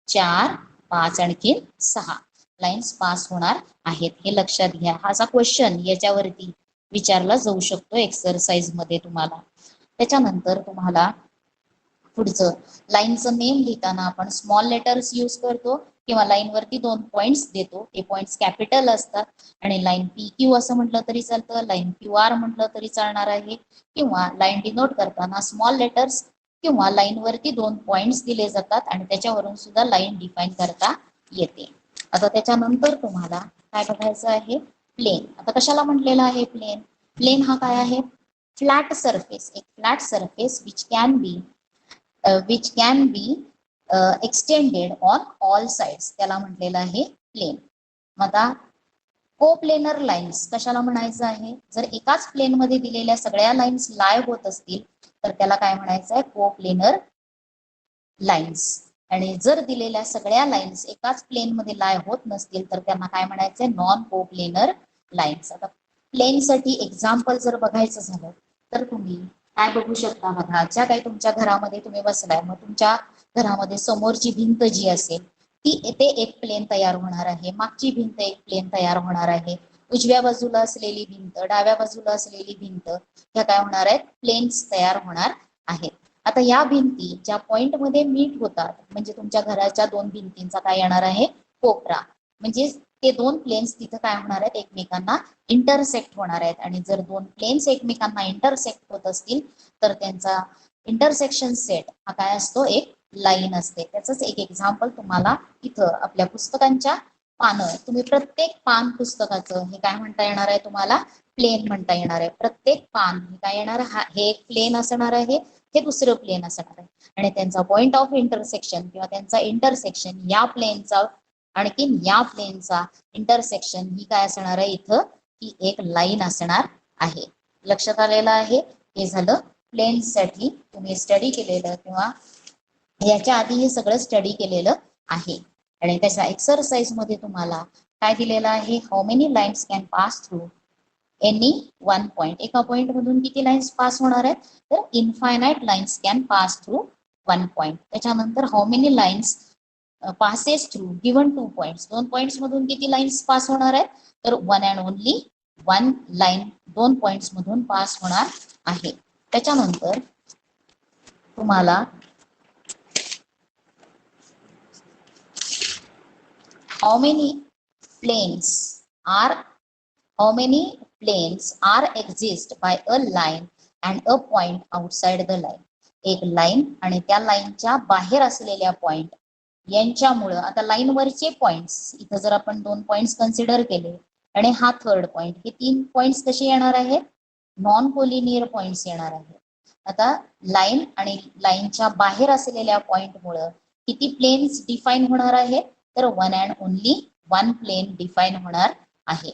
A: 4, 5 आणखी 6 लाईन्स पास होणार आहेत. हे लक्षात घ्या. हा क्वेश्चन याच्यावरती विचारला जाऊ शकतो एक्सरसाइज मध्ये तुम्हाला. त्याच्यानंतर तुम्हाला पुढचं लाईनचं नेम लिहिताना आपण स्मॉल लेटर्स यूज करतो किंवा लाईन वरती 2 पॉइंट्स देतो, ते पॉइंट्स कॅपिटल असतात. आणि लाईन पी क्यू असं म्हटलं तरी चालतं, लाईन क्यू आर म्हटलं तरी चालणार आहे, किंवा लाईन डिनोट करताना स्मॉल लेटर्स किंवा लाईन वरती 2 पॉइंट्स दिले जातात आणि त्याच्यावरून सुद्धा लाईन डिफाईन करता येते. आता त्याच्यानंतर तुम्हाला काय बघायचं आहे, प्लेन. आता कशाला म्हटलेलं आहे प्लेन, प्लेन हा काय आहे, फ्लॅट सरफेस, एक flat surface which can be extended on all sides, त्याला म्हटलेलं आहे प्लेन. आता कोप्लेनर लाईन्स कशाला म्हणायचं आहे, जर एकाच प्लेन मध्ये दिलेल्या सगळ्या लाईन्स लाय होत असतील तर त्याला काय म्हणायचं आहे, कोप्लेनर लाईन्स. आणि जर दिलेल्या सगळ्या लाईन्स एकाच प्लेन मध्ये लाय होत नसतील तर त्यांना काय म्हणायचंय, नॉन कोप्लेनर लाईन्स. आता प्लेन साठी एक्झाम्पल जर बघायचं झालं तर तुम्ही काय बघू शकता, बघा ज्या काही तुमच्या घरामध्ये तुम्ही बसलाय, मग तुमच्या घरामध्ये समोरची भिंत जी असेल ती ते एक प्लेन तयार होणार आहे, मागची भिंत एक प्लेन तयार होणार आहे, उजव्या बाजूला असलेली भिंत, डाव्या बाजूला असलेली भिंत, ह्या काय होणार आहेत, प्लेन्स तयार होणार आहेत. आता या भिंती ज्या पॉइंट मध्ये मीट होतात, म्हणजे तुमच्या घराच्या 2 भिंतींचा काय येणार आहे, कोपरा, म्हणजे ते 2 प्लेन्स तिथं काय होणार आहेत, एकमेकांना इंटरसेक्ट होणार आहेत. आणि जर 2 प्लेन्स एकमेकांना इंटरसेक्ट होत असतील तर त्यांचा इंटरसेक्शन सेट हा काय असतो, एक लाईन असते. त्याच एक एक्झाम्पल तुम्हाला इथं आपल्या पुस्तकांच्या पानं, तुम्ही प्रत्येक पान पुस्तकाचं हे काय म्हणता येणार आहे, तुम्हाला प्लेन म्हणता येणार आहे. प्रत्येक पान हे काय येणार, हे एक प्लेन असणार आहे, हे दुसरं प्लेन असणार आहे, आणि त्यांचा पॉइंट ऑफ इंटरसेक्शन किंवा त्यांचा इंटरसेक्शन या प्लेनचा आणखीन या प्लेनचा इंटरसेक्शन ही काय असणार आहे, इथं ही एक लाईन असणार आहे. लक्षात आलेलं आहे. हे झालं प्लेन साठी तुम्ही स्टडी केलेलं किंवा याच्या आधी हे सगळं स्टडी केलेलं आहे. आणि त्याच्या एक्सरसाइज मध्ये तुम्हाला काय दिलेलं आहे, how many lines can pass through any one point, एका पॉइंट मधून किती लाईन्स पास होणार आहेत, तर infinite lines can pass through one point. त्याच्यानंतर how many lines passes through given 2 points, 2 points मधून किती लाईन्स पास होणार आहेत, तर 1 अँड ओनली 1 लाईन 2 पॉइंट्स मधून पास होणार आहे. त्याच्यानंतर तुम्हाला how many planes are how many planes are exist by a line and a point outside the line. एक लाईन आणि त्या लाईनच्या बाहेर असलेल्या पॉइंट यांच्यामुळं, आता लाईन वरचे पॉइंट्स इथं जर आपण 2 पॉइंट्स कन्सिडर केले आणि हा थर्ड पॉइंट, हे 3 पॉइंट्स कसे येणार आहेत, नॉन कोलिनियर पॉइंट्स येणार आहेत. आता लाईन आणि लाईनच्या बाहेर असलेल्या पॉइंटमुळं किती प्लेन्स डिफाईन होणार आहेत, तर 1 अँड ओनली 1 प्लेन डिफाईन होणार आहे.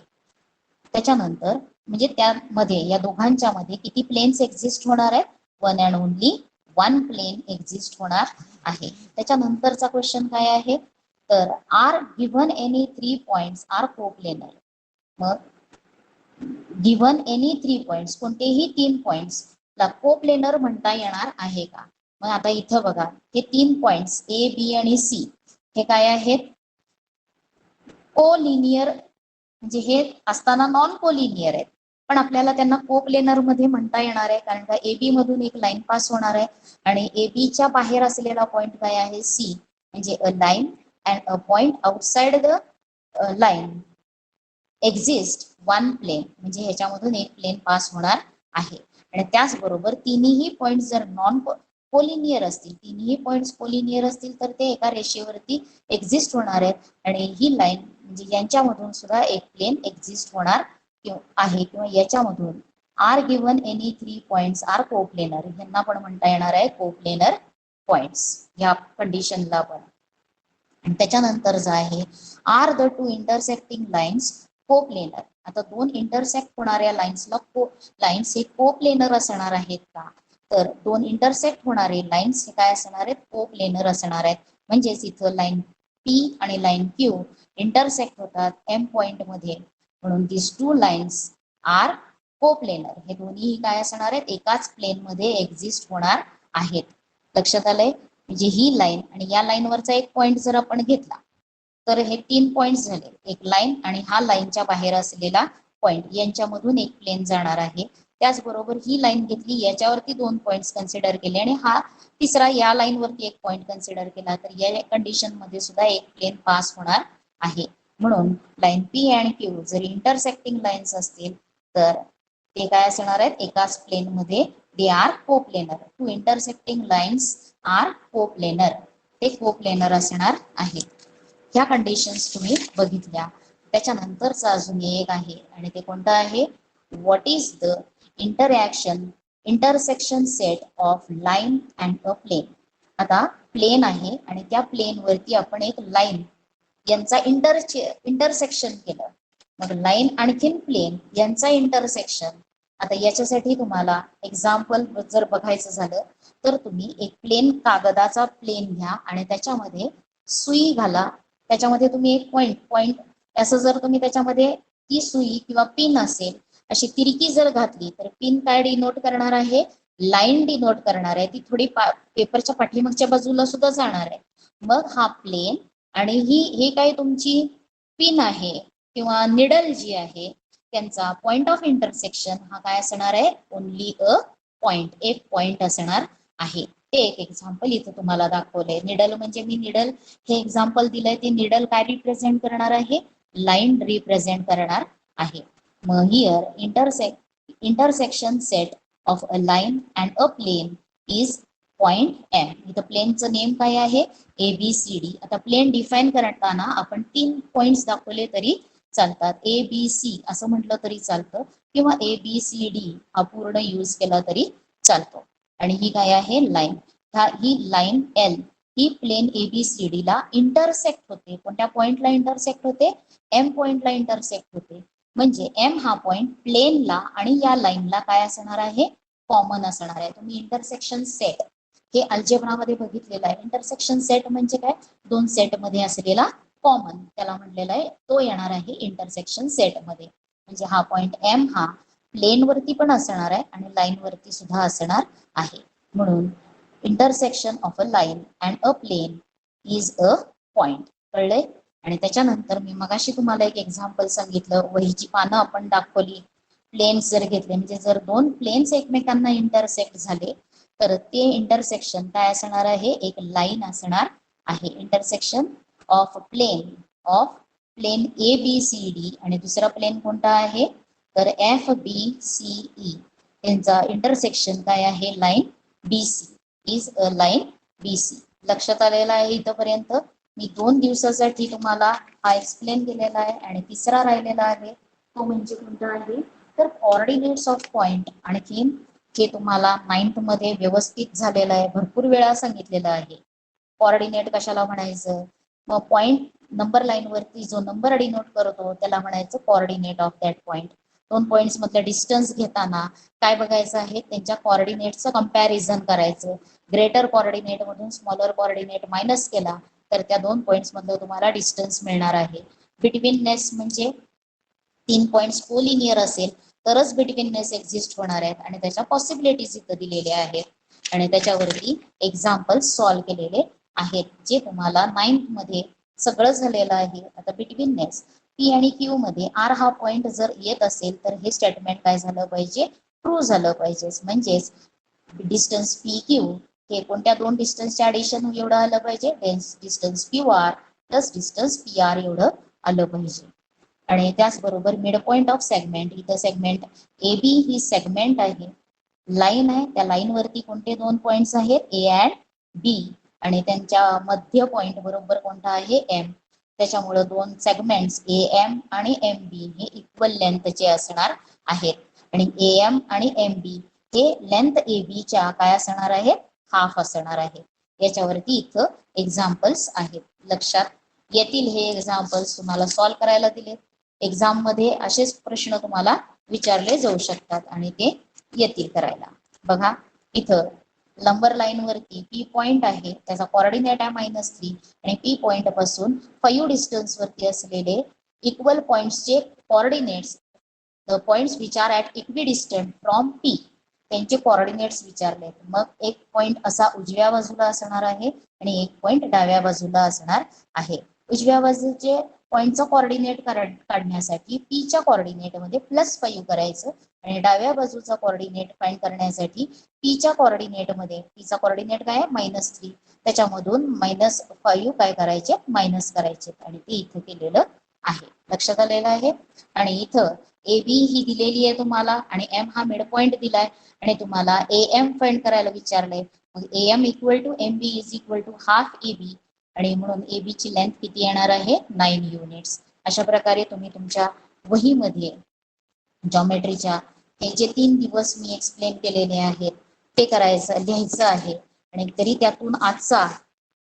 A: त्याच्यानंतर म्हणजे त्यामध्ये या दोघांच्या मध्ये किती प्लेन्स एक्झिस्ट होणार आहेत, 1 अँड ओनली 1 प्लेन एक्झिस्ट होणार आहे. त्याच्यानंतरचा क्वेश्चन काय आहे, तर are given any 3 points are coplanar. मग गिव्हन एनी 3 पॉइंट्स, कोणतेही 3 पॉइंट्स ला कोप्लेनर म्हणता येणार आहे का, मग आता इथं बघा हे 3 पॉइंट्स ए बी आणि सी हे काय आहेत, कोलिनियर, म्हणजे हे असताना नॉन कोलिनियर आहेत, पण आपल्याला त्यांना कोप्लेनर मध्ये म्हणता येणार आहे, कारण का ए बी मधून एक लाईन पास होणार आहे आणि ए बी च्या बाहेर असलेला पॉइंट काय आहे, सी, म्हणजे a line and a point outside the line exist one plane, म्हणजे ह्याच्यामधून एक प्लेन पास होणार आहे. आणि त्याचबरोबर तिन्ही पॉइंट जर नॉन कोलिनियर असतील, तिन्ही पॉइंट कोलिनियर असतील तर ते एका रेषेवरती एक्झिस्ट होणार आहेत आणि ही लाईन म्हणजे यांच्यामधून सुद्धा एक प्लेन एक्झिस्ट होणार आहे, किंवा याच्यामधून are given any 3 points are coplanar, यांना पण म्हणता येणार आहे कोप्लेनर पॉइंट्स ह्या कंडिशनला पण. आणि त्याच्यानंतर आहे are the two intersecting lines coplanar. आता दोन इंटरसेक्ट होणाऱ्या लाईन्स हे कोप्लेनर असणार आहेत का, तर दोन इंटरसेक्ट होणारे लाईन्स हे काय असणार आहेत, कोप्लेनर असणार आहेत. म्हणजेच इथं लाईन पी आणि लाईन क्यू इंटरसेक्ट होतात एम पॉइंट मध्ये, म्हणून दिस टू लाईन्स आर कोप्लेनर. हे दोन्ही काय असणार आहेत, एकाच प्लेन मध्ये एक्झिस्ट होणार आहेत. लक्षात आलंय, म्हणजे ही लाईन आणि या लाईन वरचा एक पॉइंट जर आपण घेतला तर हे 3 पॉइंट झाले, एक लाईन आणि हा लाईनच्या बाहेर असलेला पॉइंट, यांच्यामधून एक प्लेन जाणार आहे. त्याचबरोबर ही लाईन घेतली, याच्यावरती 2 पॉइंट्स कन्सिडर केले आणि हा तिसरा या लाईन वरती एक पॉइंट कन्सिडर केला, तर या कंडिशन मध्ये सुद्धा एक प्लेन पास होणार आहे. म्हणून लाईन पी अँड क्यू जर इंटरसेक्टिंग लाईन्स असतील तर ते काय असणार आहेत, एकाच प्लेन मध्ये they are coplanar. Two intersecting lines are coplanar, ते कोप्लेनर असणार आहेत. ह्या कंडिशन्स तुम्ही बघितल्या. त्याच्यानंतरचा अजून एक आहे आणि ते कोणतं आहे, what is the intersection set of line and a plane. आता प्लेन आहे आणि त्या प्लेन वरती आपण एक लाईन यांचा इंटरसेक्शन केलं, मग लाईन आणखीन प्लेन यांचा इंटरसेक्शन. आता याच्यासाठी तुम्हाला एक्झाम्पल जर बघायचं झालं तर तुम्ही एक प्लेन कागदाचा प्लेन घ्या आणि त्याच्यामध्ये सुई घाला, त्याच्यामध्ये तुम्ही एक पॉइंट असं जर तुम्ही त्याच्यामध्ये ती सुई किंवा पिन असेल अशी तिरकी जर घातली तर पिन काय डिनोट करणार आहे, लाईन डिनोट करणार आहे, ती थोडी पेपरच्या पाठीमागच्या बाजूला सुद्धा जाणार आहे. मग हा प्लेन आणि हे काय तुमची पिन आहे किंवा निडल जी आहे त्यांचा पॉइंट ऑफ इंटरसेक्शन हा काय असणार आहे, ओनली अ पॉइंट, एक पॉइंट असणार आहे. ते एक एक्झाम्पल इथं तुम्हाला दाखवलंय. निडल म्हणजे मी निडल हे एक्झाम्पल दिलंय, ते निडल काय रिप्रेझेंट करणार आहे, लाईन रिप्रेझेंट करणार आहे. मग here intersection set of a line and a plane is point M. इथं प्लेनचं नेम काय आहे, ABCD. आता प्लेन डिफाईन करताना आपण 3 पॉइंट्स दाखवले तरी चालतात, ABC असं म्हटलं तरी चालतं किंवा ABCD हा पूर्ण यूज केला तरी चालतो. आणि ही काय आहे, लाईन. ही लाईन एल ही प्लेन ABCD ला इंटरसेक्ट होते. कोणत्या पॉइंटला इंटरसेक्ट होते, एम पॉइंटला इंटरसेक्ट होते. म्हणजे एम हा पॉइंट प्लेनला आणि या लाईनला काय असणार आहे, कॉमन असणार आहे. तुम्ही इंटरसेक्शन सेट हे अल्जेब्रामध्ये बघितलेलं आहे. इंटरसेक्शन सेट म्हणजे काय, दोन सेट मध्ये असलेला कॉमन, त्याला म्हणलेला आहे, तो येणार आहे इंटरसेक्शन सेट मध्ये. म्हणजे हा पॉइंट एम हा प्लेन वरती पण असणार आहे आणि लाईन वरती सुद्धा असणार आहे. म्हणून intersection of a line and a plane is a point. कळलंय. आणि त्याच्यानंतर मी मगाशी तुम्हाला एक एक्झाम्पल सांगितलं, वहीची पानं आपण दाखवली, प्लेन्स जर घेतले म्हणजे जर दोन प्लेन्स एकमेकांना इंटरसेक्ट झाले तर ते इंटरसेक्शन काय असणार आहे, एक लाईन असणार आहे. इंटरसेक्शन ऑफ प्लेन ABCD आणि दुसरा प्लेन कोणता आहे तर FBCE, यांचा इंटरसेक्शन काय आहे, line BC is a line BC. लक्षात आलेला आहे इथपर्यंत. मी 2 दिवसासाठी तुम्हाला हा एक्सप्लेन केलेला आहे आणि तिसरा राहिलेला आहे तो म्हणजे कोणता आहे तर कोऑर्डिनेट्स ऑफ पॉइंट. आणखीन हे तुम्हाला 9th मध्ये व्यवस्थित झालेलं आहे, भरपूर वेळा सांगितलेलं आहे. कोऑर्डिनेट कशाला म्हणायचं, मग पॉइंट नंबर लाईन वरती जो नंबर डिनोट करतो त्याला म्हणायचं coordinate of that point. 2 points मधलं डिस्टन्स घेताना काय बघायचं आहे, त्यांच्या कोऑर्डिनेटचं कंपॅरिझन करायचं. ग्रेटर कोऑर्डिनेट मधून स्मॉलर कोऑर्डिनेट मायनस केला तर त्या 2 पॉइंट्स मधलं तुम्हाला डिस्टन्स मिळणार आहे. बिटवीननेस म्हणजे 3 पॉइंट्स कोलिनियर असेल तरच बिटवीननेस एक्झिस्ट होणार आहेत आणि त्याच्या पॉसिबिलिटीज इथं दिलेल्या आहेत. आणि त्याच्यावरती एक्झाम्पल्स सॉल्व्ह केलेले आहेत, जे तुम्हाला 9th मध्ये सगळं झालेलं आहे. आता बिटवीन नेक्स्ट पी आणि क्यू मध्ये आर हा पॉइंट जर येत असेल तर हे स्टेटमेंट काय झालं पाहिजे, ट्रू झालं पाहिजे. म्हणजेच डिस्टन्स पी क्यू हे कोणत्या दोन डिस्टन्सच्या ऍडिशन एवढं आलं पाहिजे, distance Q R plus distance P R एवढं आलं पाहिजे. आणि त्याचबरोबर मिड पॉइंट ऑफ सेगमेंट, इथं सेगमेंट ए बी ही सेगमेंट आहे, लाईन आहे, त्या लाईन वरती कोणते दोन पॉइंट्स आहेत, ए अँड बी, आणि त्यांच्या मध्य पॉइंट बरोबर कोणता आहे, एम. त्याच्यामुळे दोन सेगमेंट्स ए एम आणि एम बी हे इक्वल लेंथचे असणार आहेत. आणि ए एम आणि एम बी हे लेंथ ए बी च्या काय असणार आहेत, हाफ असणार आहे. याच्यावरती इथं एक्झाम्पल्स आहेत, लक्षात येतील हे एक्झाम्पल्स तुम्हाला सॉल्व्ह करायला दिले. एक्झाम मध्ये असेच प्रश्न तुम्हाला विचारले जाऊ शकतात आणि ते येतील करायला. बघा इथं नंबर लाईन वरती पी पॉइंट आहे, त्याचा कोऑर्डिनेट आहे -3 आणि पी पॉइंट पासून 5 डिस्टन्स वरती असलेले इक्वल पॉइंट्सचे coordinates, the points which are at equidistant from P, त्यांचे कोऑर्डिनेट्स विचारले. मग एक पॉइंट असा उजव्या बाजूला असणार आहे आणि एक पॉइंट डाव्या बाजूला असणार आहे. उजव्या बाजूचे पॉइंटचा कोऑर्डिनेट काढण्यासाठी पी च्या कोऑर्डिनेट मध्ये +5 करायचं आणि डाव्या बाजूचा कोऑर्डिनेट फाइंड करण्यासाठी पी च्या कोऑर्डिनेट मध्ये, पीचा कोऑर्डिनेट काय आहे -3, त्याच्यामधून -5 काय करायचे, मायनस करायचे आणि ते इथं केलेलं आहे, लक्षात आलेलं आहे. आणि इथं ए बी ही दिलेली आहे तुम्हाला आणि एम हा मिड पॉइंट दिलाय आणि तुम्हाला ए एम फाइंड करायला विचारलंय. मग A M equal to M B is equal to half A B आणि म्हणून ए बी ची लेंथ किती येणार आहे, 9 युनिट्स. अशा प्रकारे तुम्ही तुमच्या वहीमध्ये जॉमेट्रीच्या हे जे 3 दिवस मी एक्सप्लेन केलेले आहेत ते करायचं, लिहायचं आहे. आणि तरी त्यातून आजचा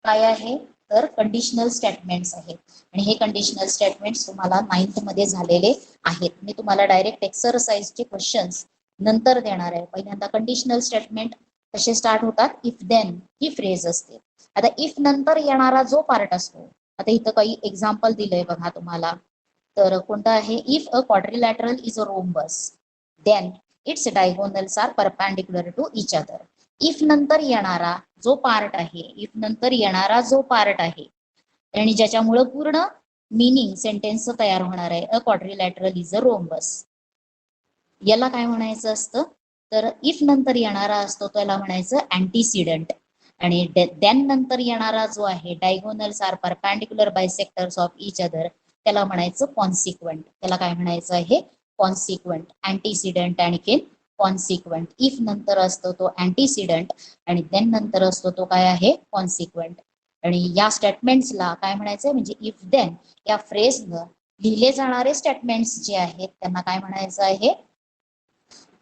A: काय आहे तर कंडिशनल स्टेटमेंट्स आहेत आणि हे कंडिशनल स्टेटमेंट्स तुम्हाला 9th मध्ये झालेले आहेत. मी तुम्हाला डायरेक्ट एक्सरसाइजचे क्वेश्चन्स नंतर देणार आहे. पहिल्यांदा कंडिशनल स्टेटमेंट कसे स्टार्ट होतात, इफ देन ही फ्रेज असते. आता इफ नंतर येणारा जो पार्ट असतो, आता इथं काही एक्झाम्पल दिलंय बघा तुम्हाला, तर कोणतं आहे, if a quadrilateral is a rhombus then its diagonals are perpendicular to each other. If नंतर येणारा जो पार्ट आहे, इफ नंतर येणारा जो पार्ट आहे आणि ज्याच्यामुळे पूर्ण मीनिंग सेंटेन्स तयार होणार आहे, अ क्वाड्रिलॅटरल इज अ रोम्बस, याला काय म्हणायचं असतं तर इफ नंतर येणारा असतो त्याला म्हणायचं अँटीसिडंट. आणि देन नंतर येणारा जो आहे, diagonals are perpendicular bisectors of each other, त्याला म्हणायचं कॉन्सिक्वेंट. त्याला काय म्हणायचं आहे, कॉन्सिक्वेंट. अँटीसिडंट आणखी कॉन्सिक्वेंट. इफ नंतर असतो तो अँटीसिडंट आणि देन नंतर असतो तो काय आहे, कॉन्सिक्वेंट. आणि या स्टेटमेंट्सला काय म्हणायचं, म्हणजे इफ देन या फ्रेजनं लिहिले जाणारे स्टेटमेंट्स जे आहेत त्यांना काय म्हणायचं आहे,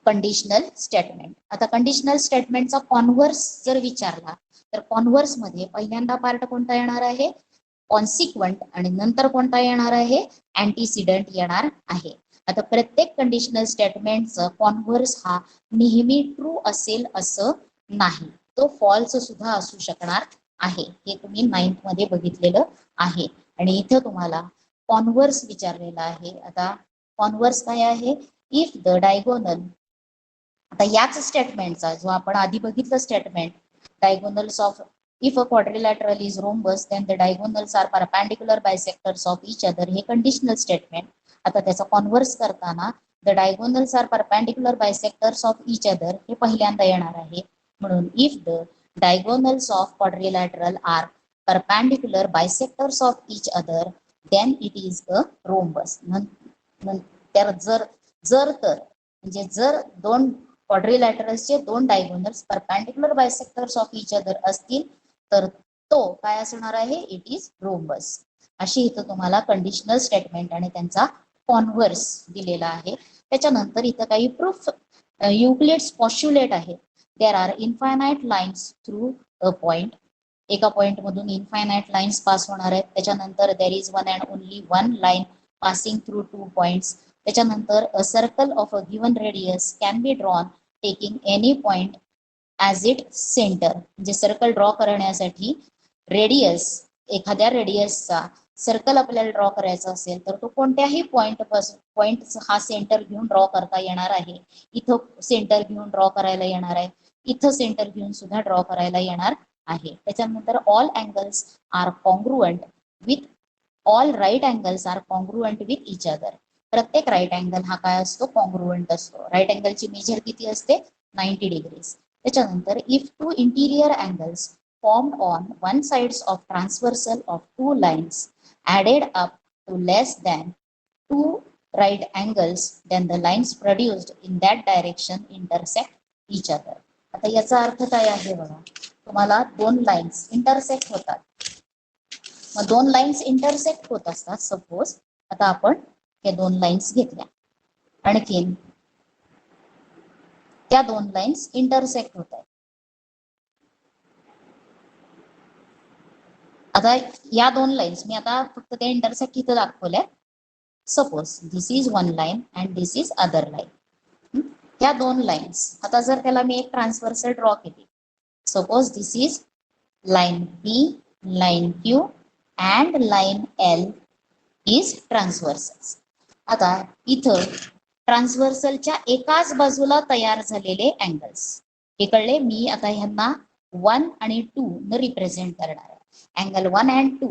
A: कंडिशनल स्टेटमेंट. आता कंडिशनल स्टेटमेंटचा कॉन्व्हर्स जर विचारला तर कॉन्व्हर्स मध्ये पहिल्यांदा पार्ट कोणता येणार आहे, कॉन्सिक्वेंट, आणि नंतर कोणता येणार आहे, अँटीसिडंट येणार आहे. आता प्रत्येक कंडिशनल स्टेटमेंटचं कॉन्व्हर्स हा नेहमी ट्रू असेल असं नाही, तो फॉल्स सुद्धा असू शकणार आहे. हे तुम्ही 9th मध्ये बघितलेलं आहे. आणि इथं तुम्हाला कॉन्व्हर्स विचारलेला आहे. आता कॉन्व्हर्स काय आहे, इफ द डायगोनल, आता याच स्टेटमेंटचा जो आपण आधी बघितलं statement, diagonals of if a quadrilateral is rhombus then the diagonals are perpendicular bisectors of each other, हे कंडिशनल स्टेटमेंट. आता त्याचा कॉन्व्हर्स करताना the diagonals are perpendicular bisectors of each other हे पहिल्यांदा येणार आहे. म्हणून if the diagonals of quadrilateral are perpendicular bisectors of each other then it is a rhombus. नंतर जर तर म्हणजे जर दोन क्वाड्रिलॅटरल्सचे दोन diagonals perpendicular bisectors of each other असतील तर तो काय असणार आहे, इट इज रोम्बस. अशी इथं तुम्हाला कंडिशनल स्टेटमेंट आणि त्यांचा कॉन्व्हर्स दिलेला आहे. त्याच्यानंतर इथं काही प्रूफ, युक्लिड्स पॉस्ट्युलेट आहे. There are infinite lines through a point, एका पॉइंट मधून इन्फायनाइट लाईन्स पास होणार आहेत. त्याच्यानंतर there is one and only one line passing through 2 points. त्याच्यानंतर a circle of a given radius can be drawn taking any point as it centre, म्हणजे सर्कल ड्रॉ करण्यासाठी रेडियस, एखाद्या रेडियसचा सर्कल आपल्याला ड्रॉ करायचा असेल तर तो कोणत्याही पॉइंट हा सेंटर घेऊन ड्रॉ करता येणार आहे. इथं सेंटर घेऊन ड्रॉ करायला येणार आहे. इथं सेंटर घेऊन सुद्धा ड्रॉ करायला येणार आहे. त्याच्यानंतर all angles are congruent with all right angles are congruent with each other. प्रत्येक राईट अँगल हा काय असतो, कॉन्ग्रुएंट असतो. राईट अँगलची मेजर किती असते, 90 डिग्रीज. त्याच्यानंतर if two interior angles formed on one sides of transversal of two lines added up to less than two right angles, then the lines produced in that direction intersect each other. आता याचा अर्थ काय आहे बघा, तुम्हाला दोन लाईन्स इंटरसेक्ट होतात. मग दोन लाईन्स इंटरसेक्ट होत असतात. सपोज आता आपण हे दोन लाईन्स घेतल्या, आणखीन त्या दोन लाईन्स इंटरसेक्ट होत आहेत. आता या दोन लाईन्स मी आता फक्त त्या इंटरसेक्ट इथं दाखवल्या. Suppose this is one line and this is other line. ह्या दोन लाईन्स आता जर त्याला मी एक ट्रान्सव्हर्सल ड्रॉ केली, suppose this is line P, line Q and line L is transversal. आता इथं ट्रान्सव्हर्सलच्या एकाच बाजूला तयार झालेले अँगल्स हे कळले. मी आता ह्यांना 1 आणि 2 न रिप्रेझेंट करणार आहे. Angle 1 and 2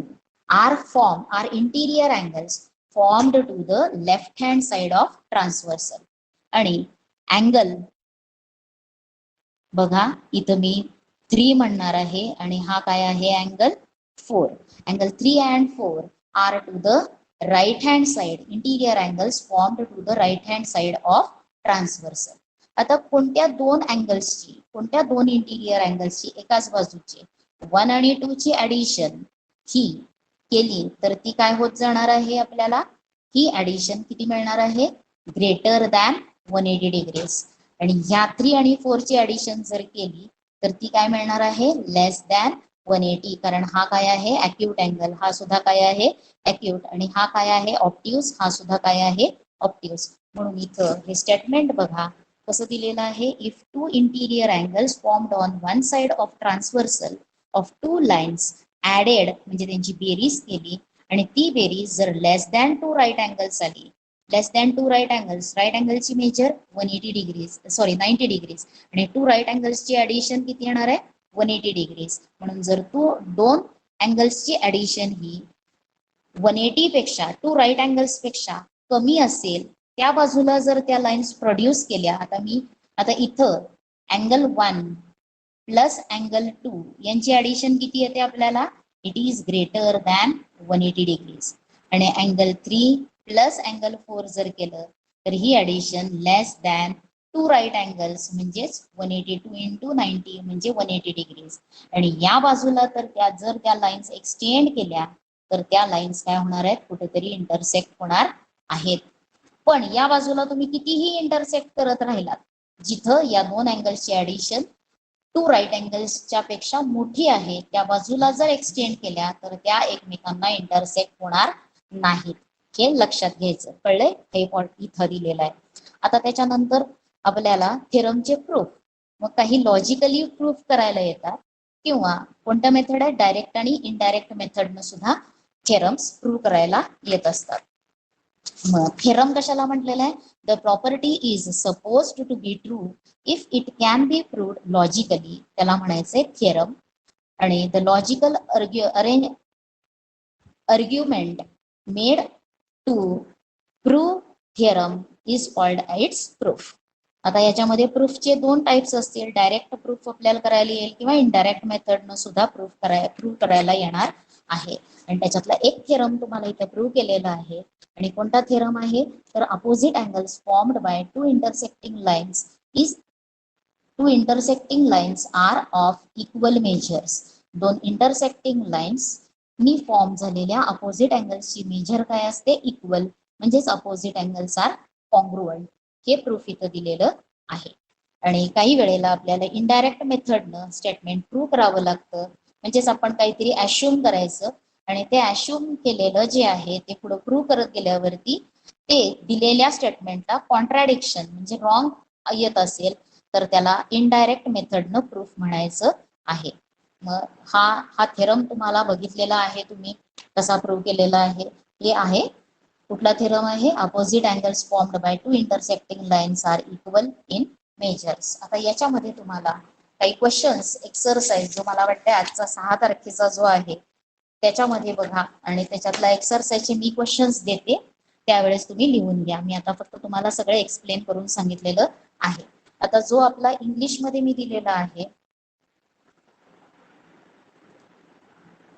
A: are interior angles formed to the left hand side of transversal. आणि अँगल बघा इथं मी 3 म्हणणार आहे आणि हा काय आहे, angle 4. Angle 3 and 4 are to the right hand side, interior angles formed to the right hand side of transversal. आता कोणत्या दोन अँगल्सची, कोणत्या दोन इंटिरियर अँगल्सची एकाच बाजूची 1 आणि 2 ची ऍडिशन ही केली तर ती काय होत जाणार आहे, आपल्याला ही ऍडिशन किती मिळणार आहे, ग्रेटर दॅन 180 डिग्रीज. आणि ह्या 3 आणि 4 ची ऍडिशन जर केली तर ती काय मिळणार आहे, लेस दॅन 180. कारण हा काय आहे, अॅक्यूट अँगल, हा सुद्धा काय आहे अॅक्यूट, आणि हा काय आहे ऑप्ट्यूज, हा सुद्धा काय आहे ऑप्ट्यूज. म्हणून इथं हे स्टेटमेंट बघा कसं दिलेलं आहे, if two interior angles formed on one side of transversal of two lines added, म्हणजे त्यांची बेरीज केली आणि ती बेरीज जर less than two right angles आली, less than two right angles, right अँगलची मेजर 180 डिग्रीज, सॉरी 90 डिग्रीज, आणि टू राईट अँगल्सची ऍडिशन किती येणार आहे, 180 डिग्रीज. म्हणून जर तू दोन अँगल्सची ऍडिशन ही 180 पेक्षा, टू राईट अँगल्स पेक्षा कमी असेल, त्या बाजूला जर त्या लाईन्स प्रोड्यूस केल्या. आता इथं अँगल 1 प्लस अँगल 2 यांची ऍडिशन किती येते आपल्याला, it is greater than 180 degrees. आणि अँगल 3 प्लस अँगल 4 जर केलं तर ही addition less than two right angles, म्हणजेच 182 इंटू 90 म्हणजे 180 डिग्रीज. आणि या बाजूला तर त्या जर त्या लाईन्स एक्सटेंड केल्या तर त्या लाईन्स काय होणार आहेत, कुठेतरी इंटरसेक्ट होणार आहेत. पण या बाजूला तुम्ही कितीही इंटरसेक्ट करत राहिलात, जिथं या दोन अँगल्सची ऍडिशन टू राईट अँगल्सच्या पेक्षा मोठी आहे, त्या बाजूला जर एक्सटेंड केल्या तर त्या एकमेकांना इंटरसेक्ट होणार नाहीत. हे लक्षात घ्यायचं, कळलंय, हे पॉइंट इथं दिलेला आहे. आता त्याच्यानंतर आपल्याला थेरमचे प्रूफ, मग काही लॉजिकली प्रूफ करायला येतात किंवा कोणत्या मेथड आहे, डायरेक्ट आणि इनडायरेक्ट मेथडनं सुद्धा थेरम्स प्रूव्ह करायला येत असतात. मग थेरम कशाला म्हटलेला आहे, the property is supposed to be true if it can be proved logically, त्याला म्हणायचंय थेरम. आणि the logical argument made to prove theorem is called its proof. आता याच्यामध्ये प्रूफचे दोन टाइप्स असतील, डायरेक्ट प्रूफ आपल्याला करायला येईल किंवा इनडायरेक्ट मेथडनं सुद्धा प्रूव्ह करायला येणार आहे. आणि त्याच्यातला एक थेरम तुम्हाला इथे प्रूव्ह केलेला आहे. आणि कोणता थेरम आहे तर opposite angles formed by two intersecting lines are of equal measures. दोन इंटरसेक्टिंग लाईन्स नी फॉर्म झालेल्या अपोजिट अँगल्सची मेजर काय असते, इक्वल, म्हणजेच अपोजिट अँगल्स आर कॉन्ग्रुएंट. हे प्रूफ इथं दिलेलं आहे. आणि काही वेळेला आपल्याला इनडायरेक्ट मेथडनं स्टेटमेंट प्रूव्ह करावं लागतं, म्हणजेच आपण काहीतरी ॲश्युम करायचं आणि ते ॲश्युम केलेलं जे आहे ते पुढे प्रूव्ह करत गेल्यावरती ते दिलेल्या स्टेटमेंटला कॉन्ट्राडिक्शन म्हणजे रॉंग येत असेल तर त्याला इनडायरेक्ट मेथडनं प्रूफ म्हणायचं आहे. मग हा थेरम तुम्हाला बघितलेला आहे, तुम्ही कसा प्रूव्ह केलेला आहे. हे आहे कुठला थेरम आहे, opposite angles formed by two intersecting lines are equal in measures. आता याच्यामध्ये तुम्हाला काही क्वेश्चन्स एक्सरसाइज जो मला वाटतं आजचा 6 तारखेचा जो आहे त्याच्यामध्ये बघा आणि त्याच्यातला एक्सरसाइजचे मी क्वेश्चन्स देते, त्यावेळेस तुम्ही लिहून घ्या. मी आता फक्त तुम्हाला सगळे एक्सप्लेन करून सांगितलेलं आहे. आता जो आपला इंग्लिशमध्ये मी दिलेला आहे